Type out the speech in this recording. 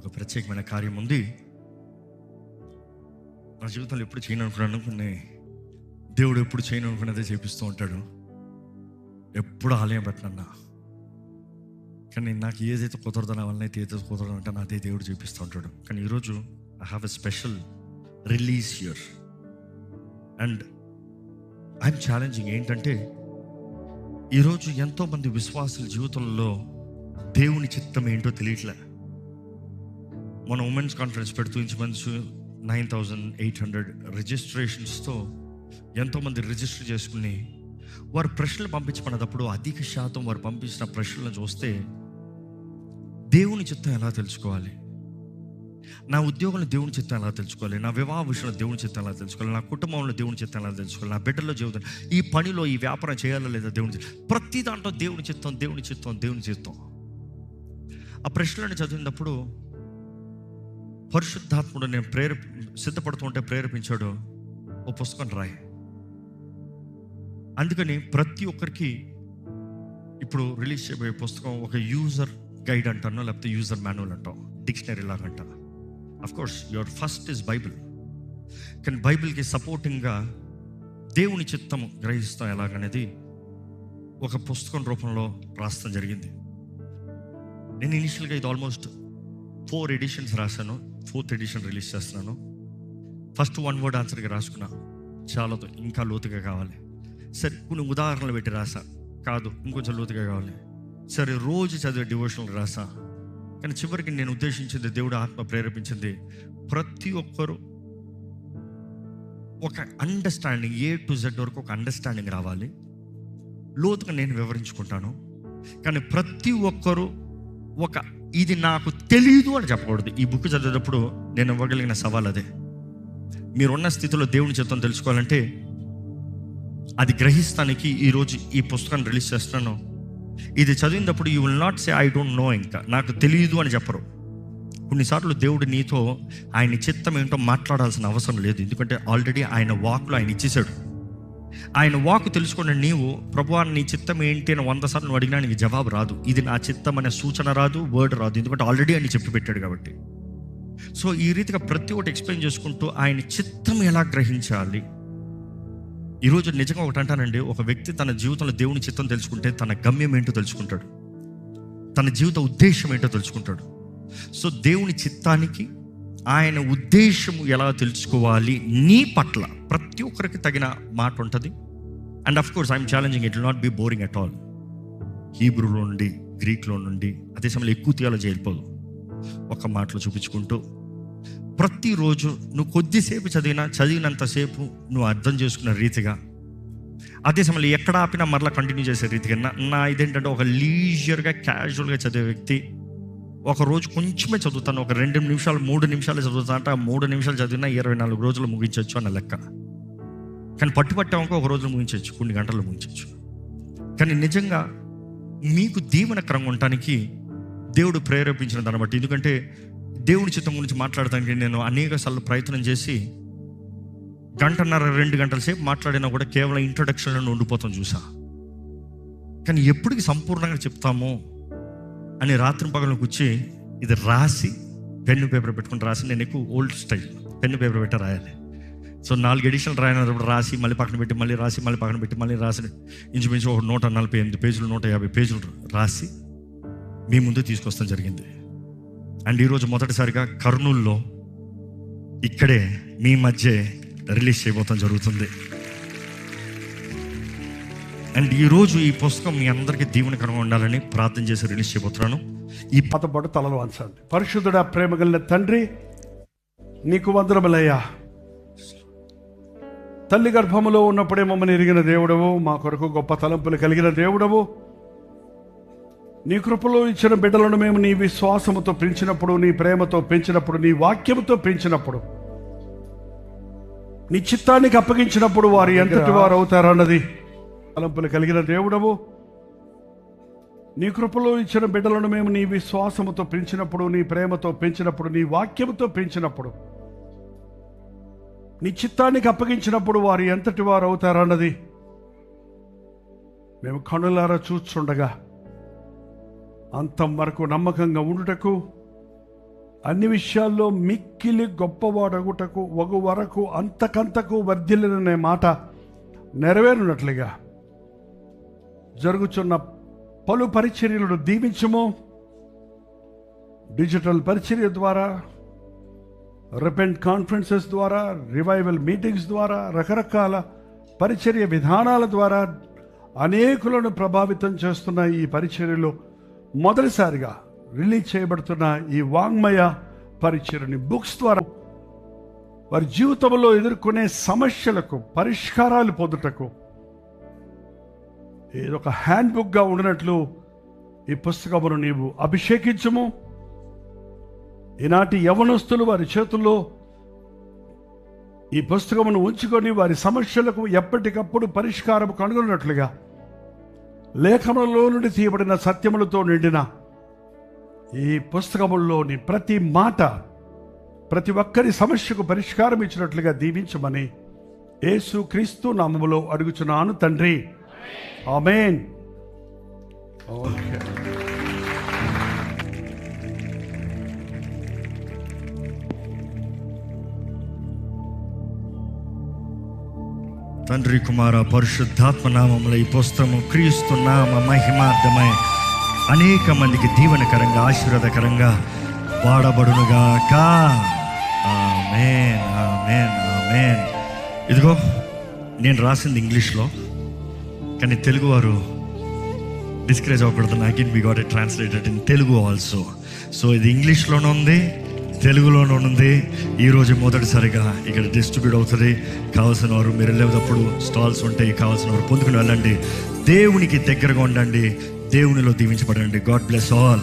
ఒక ప్రత్యేకమైన కార్యం ఉంది. నా జీవితంలో ఎప్పుడు చేయను అనుకున్నాను కొన్ని, దేవుడు ఎప్పుడు చేయను అనుకున్నదే చేపిస్తూ ఉంటాడు. ఎప్పుడు ఆలయం పెట్టనన్నా, కానీ నాకు ఏదైతే కుదరదో నా వల్ల అయితే ఏదైతే కుదరదు అంటే అదే దేవుడు చేపిస్తూ ఉంటాడు. కానీ ఈరోజు I have a special release here and I'm challenging. ఏంటంటే ఈరోజు ఎంతోమంది విశ్వాసుల జీవితంలో దేవుని చిత్తం ఏంటో తెలియట్లే. మన ఉమెన్స్ కాన్ఫరెన్స్ పెడుతూ ఇంచుమించు 9,800 రిజిస్ట్రేషన్స్తో ఎంతోమంది రిజిస్టర్ చేసుకుని వారు ప్రశ్నలు పంపించమన్నప్పుడు అధిక శాతం వారు పంపించిన ప్రశ్నలను చూస్తే దేవుని చిత్తం ఎలా తెలుసుకోవాలి, నా ఉద్యోగంలో దేవుని చిత్తం ఎలా తెలుసుకోవాలి, నా వివాహ విషయంలో దేవుని చిత్తం ఎలా తెలుసుకోవాలి, నా కుటుంబంలో దేవుని చిత్తం ఎలా తెలుసుకోవాలి, నా బిడ్డల్లో జీవితం, ఈ పనిలో ఈ వ్యాపారం చేయాలా లేదా దేవుని చిత్తం, ప్రతి దాంట్లో దేవుని చిత్తం దేవుని చిత్తం దేవుని చిత్తం. ఆ ప్రశ్నలను చదివినప్పుడు పరిశుద్ధాత్ముడు నేను సిద్ధపడుతుంటే ప్రేరేపించాడు, ఓ పుస్తకం రాయి. అందుకని ప్రతి ఒక్కరికి ఇప్పుడు రిలీజ్ చేయబోయే పుస్తకం ఒక యూజర్ గైడ్ అంటాను, లేకపోతే యూజర్ మాన్యువల్ అంటాం, డిక్షనరీ లాగంట. Of course your first is Bible, కానీ బైబిల్కి సపోర్టింగ్గా దేవుని చిత్తము గ్రహిస్తాం ఎలాగనేది ఒక పుస్తకం రూపంలో రాస్తాం జరిగింది. నేను ఇనిషియల్గా ఇది ఆల్మోస్ట్ 4 ఎడిషన్స్ రాశాను, 4th ఎడిషన్ రిలీజ్ చేస్తున్నాను. ఫస్ట్ 1 word ఆన్సర్గా రాసుకున్నా, చాలా ఇంకా లోతుగా కావాలి. సరే కొన్ని ఉదాహరణలు పెట్టి రాసా, కాదు ఇంకొంచెం లోతుగా కావాలి. సరే రోజు చదివే డివోషనల్ రాసా. కానీ చివరికి నేను ఉద్దేశించింది, దేవుడు ఆత్మ ప్రేరేపించింది, ప్రతి ఒక్కరూ ఒక అండర్స్టాండింగ్, A to Z వరకు ఒక అండర్స్టాండింగ్ రావాలి. లోతుగా నేను వివరించుకుంటాను, కానీ ప్రతి ఒక్కరూ ఒక ఇది నాకు తెలీదు అని చెప్పకూడదు. ఈ బుక్ చదివేటప్పుడు నేను ఇవ్వగలిగిన సవాల్ అదే. మీరున్న స్థితిలో దేవుని చిత్తం తెలుసుకోవాలంటే అది గ్రహిస్తానికి ఈరోజు ఈ పుస్తకాన్ని రిలీజ్ చేస్తున్నాను. ఇది చదివినప్పుడు you will not say I don't know, ఇంకా నాకు తెలియదు అని చెప్పరు. కొన్నిసార్లు దేవుడు నీతో ఆయన చిత్తం ఏంటో మాట్లాడాల్సిన అవసరం లేదు, ఎందుకంటే ఆల్రెడీ ఆయన వాక్లో ఆయన ఇచ్చేసాడు. ఆయన వాక్ తెలుసుకున్న నీవు, ప్రభువా నీ చిత్తం ఏంటి అని 100 సార్లు నువ్వు అడిగినా నీకు జవాబు రాదు. ఇది నా చిత్తం అనే సూచన రాదు, వర్డ్ రాదు, ఎందుకంటే ఆల్రెడీ ఆయన చెప్పి పెట్టాడు కాబట్టి. సో ఈ రీతిగా ప్రతి ఒక్కటి ఎక్స్ప్లెయిన్ చేసుకుంటూ ఆయన చిత్తం ఎలా గ్రహించాలి. ఈరోజు నిజంగా ఒకటి అంటానండి, ఒక వ్యక్తి తన జీవితంలో దేవుని చిత్తం తెలుసుకుంటే తన గమ్యం ఏంటో తెలుసుకుంటాడు, తన జీవిత ఉద్దేశం ఏంటో తెలుసుకుంటాడు. సో దేవుని చిత్తానికి ఆయన ఉద్దేశము ఎలా తెలుసుకోవాలి నీ పట్ల ప్రతి ఒక్కరికి తగిన మాట ఉంటుంది. And of course I'm challenging, it will not be boring at all. హీబ్రూలో నుండి, గ్రీక్లో నుండి, అదే సమయంలో ఎక్కువ థియాలజీ వెళ్ళిపోదు, ఒక మాటలో చూపించుకుంటూ ప్రతిరోజు నువ్వు కొద్దిసేపు చదివినంతసేపు నువ్వు అర్థం చేసుకున్న రీతిగా, అదే సమయంలో ఎక్కడ ఆపినా మరలా కంటిన్యూ చేసే రీతిగా. నా ఇదేంటంటే ఒక లీజర్గా క్యాజువల్గా చదివే వ్యక్తి ఒక రోజు కొంచెమే చదువుతాను, ఒక 2 నిమిషాలు 3 నిమిషాలు చదువుతాను అంటే ఆ 3 నిమిషాలు చదివినా 24 రోజులు ముగించవచ్చు అన్న లెక్క. కానీ పట్టామనుకో ఒక రోజులో ముగించవచ్చు, కొన్ని గంటల్లో ముగించవచ్చు. కానీ నిజంగా మీకు దీవెనకరంగా ఉండటానికి దేవుడు ప్రేరేపించిన దాన్ని బట్టి, ఎందుకంటే దేవుని చిత్తం గురించి మాట్లాడటానికి నేను అనేక సార్లు ప్రయత్నం చేసి 1.5-2 గంటల సేపు మాట్లాడినా కూడా కేవలం ఇంట్రొడక్షన్లో ఉండిపోతాం చూసా. కానీ ఎప్పటికి సంపూర్ణంగా చెప్తామో అని రాత్రి పగలను కూర్చి ఇది రాసి పెన్ను పేపర్ పెట్టుకుని రాసి, నేను ఎక్కువ ఓల్డ్ స్టైల్ పెన్ను పేపర్ పెట్టి రాయాలి. సో 4 ఎడిషన్లు రాయినప్పుడు రాసి మళ్ళీ పక్కన పెట్టి మళ్ళీ రాసి మళ్ళీ పక్కన పెట్టి మళ్ళీ రాసి ఇంచుమించు ఒక 148 పేజీలు 150 పేజీలు రాసి మీ ముందు తీసుకొస్తాం జరిగింది. అండ్ ఈరోజు మొదటిసారిగా కర్నూలులో ఇక్కడే మీ మధ్య రిలీజ్ చేయబోతాం జరుగుతుంది. అండ్ ఈరోజు ఈ పుస్తకం మీ అందరికీ దీవెనకరంగా ఉండాలని ప్రార్థన చేసి రిలీజ్ చేయబోతున్నాను. ఈ పదపాటు తలలు వంచండి. పరిశుద్ధుడా, ప్రేమ కలిగిన తండ్రి, నీకు వందనములయ్యా. తల్లి గర్భములో ఉన్నప్పుడే మమ్మల్ని ఎరిగిన దేవుడవు, మా కొరకు గొప్ప తలంపులు కలిగిన దేవుడవు. నీ కృపలో ఇచ్చిన బిడ్డలను మేము నీ విశ్వాసముతో పెంచినప్పుడు, నీ ప్రేమతో పెంచినప్పుడు, నీ వాక్యముతో పెంచినప్పుడు, నీ చిత్తానికి అప్పగించినప్పుడు వారు ఎంతటి వారు అవుతారన్నది తలంపులు కలిగిన దేవుడవు. నీ కృపలో ఇచ్చిన బిడ్డలను మేము నీ విశ్వాసముతో పెంచినప్పుడు, నీ ప్రేమతో పెంచినప్పుడు, నీ వాక్యముతో పెంచినప్పుడు, నీ చిత్తానికి అప్పగించినప్పుడు వారు ఎంతటి వారు అవుతారన్నది మేము కనులారా చూస్తుండగా అంతం వరకు నమ్మకంగా ఉండుటకు అన్ని విషయాల్లో మిక్కిలి గొప్పవాడగుటకు వగు వరకు అంతకంతకు వర్ధిల్లననే మాట నెరవేరునట్లుగా జరుగుచున్న పలు పరిచర్యలను దీవించుము. డిజిటల్ పరిచర్య ద్వారా, రిపెంట్ కాన్ఫరెన్సెస్ ద్వారా, రివైవల్ మీటింగ్స్ ద్వారా, రకరకాల పరిచర్య విధానాల ద్వారా అనేకులను ప్రభావితం చేస్తున్న ఈ పరిచర్యలో మొదటిసారిగా రిలీజ్ చేయబడుతున్న ఈ వాంగ్మయ పరిచర్యని బుక్స్ ద్వారా వారి జీవితంలో ఎదుర్కొనే సమస్యలకు పరిష్కారాలు పొందుటకు ఏదొక హ్యాండ్ బుక్గా ఉండినట్లు ఈ పుస్తకమును నీవు అభిషేకించుము. ఈనాటి యవనస్తులు వారి చేతుల్లో ఈ పుస్తకమును ఉంచుకొని వారి సమస్యలకు ఎప్పటికప్పుడు పరిష్కారం కనుగొన్నట్లుగా లేఖనంలో నుండి తీయబడిన సత్యములతో నిండిన ఈ పుస్తకముల్లోని ప్రతి మాట ప్రతి ఒక్కరి సమస్యకు పరిష్కారం ఇచ్చినట్లుగా దీవించమని యేసు క్రీస్తు నామములో అడుగుచున్నాను తండ్రి, ఆమేన్. ఓకే. తండ్రి కుమార పరిశుద్ధాత్మ నామములో ఈ పుస్తకము క్రీస్తు నామ మహిమార్థమై అనేక మందికి దీవెనకరంగా ఆశీర్వాదకరంగా వాడబడునుగాక. ఆమేన్, ఆమేన్, ఆమేన్. ఇదిగో నేను రాసింది ఇంగ్లీష్లో, కానీ తెలుగు వారు డిస్కరేజ్ అవ్వకూడదు. Again we got it translated in Telugu also. So ఇది ఇంగ్లీష్లోనే ఉంది, తెలుగులోనే ఉంది. ఈరోజు మొదటిసారిగా ఇక్కడ డిస్ట్రిబ్యూట్ అవుతుంది. కావాల్సిన వారు మీరు వెళ్ళేటప్పుడు స్టాల్స్ ఉంటాయి, కావాల్సిన వారు పొందుకుని వెళ్ళండి. దేవునికి దగ్గరగా ఉండండి, దేవునిలో దీవించబడండి. God bless all.